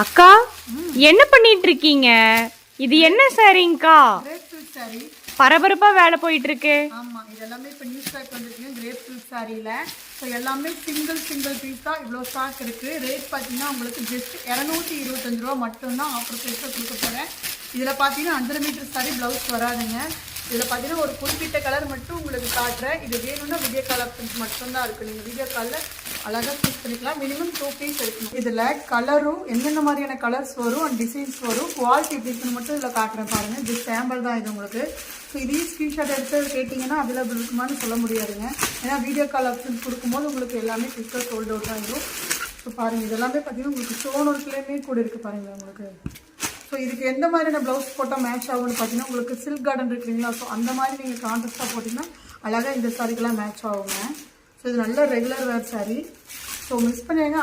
அக்கா என்ன பண்ணிட்டு இருக்கீங்க? இது என்ன சாரிங்கக்கா? Grape silk sorry. பரபரப்பா வேலை போயிட்டு இருக்கு. ஆமா, இது எல்லாமே இப்போ நியூ ஸ்டாக் வந்திருக்கு கிரேப் சில்க் சாரியில. ஸோ எல்லாமே சிங்கிள் பீஸ் தான். இவ்வளோ ஸ்டாக் இருக்கு. ரேட் பார்த்தீங்கன்னா உங்களுக்கு ஜஸ்ட் 225 ரூபா மட்டும்தான் ஆஃபர் ப்ரைஸில் கொடுக்க போகிறேன். இதில் பார்த்தீங்கன்னா 5 மீட்டர் சாரி ப்ளவுஸ் வராதுங்க. இதில் பார்த்தீங்கன்னா ஒரு குறிப்பிட்ட கலர் மட்டும் உங்களுக்கு காட்டுறேன். இது வேணும்னா வீடியோ கால் ஆப்ஷன்ஸ் மட்டும்தான் இருக்குது. நீங்கள் வீடியோ காலில் அழகாக சூஸ் பண்ணிக்கலாம். மினிமம் 2 பீஸ் எடுக்கணும். இதில் கலரும் என்னென்ன மாதிரியான கலர்ஸ் வரும் அண்ட் டிசைன்ஸ் வரும், குவாலிட்டி எப்படி இருக்குன்னு மட்டும் இதில் காட்டுறேன் பாருங்கள். இது சாம்பிள் தான் இது உங்களுக்கு. ஸோ இதையும் ஸ்க்ரீன்ஷாட் எடுத்து கேட்டிங்கன்னா அவைலபிள் இருக்குமான்னு சொல்ல முடியாதுங்க. ஏன்னா வீடியோ கால் ஆப்ஷன்ஸ் கொடுக்கும்போது உங்களுக்கு எல்லாமே குயிக்காக சோல்ட் அவுட் ஆகிடும். ஸோ பாருங்கள், இதெல்லாமே பார்த்தீங்கன்னா உங்களுக்கு ஸ்டோன் ஒர்க்லேயுமே கூட இருக்குது பாருங்கள் உங்களுக்கு. ஸோ இதுக்கு எந்த மாதிரியான ப்ளவுஸ் போட்டால் மேட்ச் ஆகும்னு பார்த்தீங்கன்னா உங்களுக்கு சில்க் கார்டன் இருக்குங்களா, ஸோ அந்த மாதிரி நீங்கள் கான்ட்ராஸ்ட்டாக போட்டிங்கன்னா அழகாக இந்த சாரிக்கெல்லாம் மேட்ச் ஆகுங்க. ஸோ இது நல்ல ரெகுலர் வேர் சாரீ. ஸோ மிஸ் பண்ணிங்க.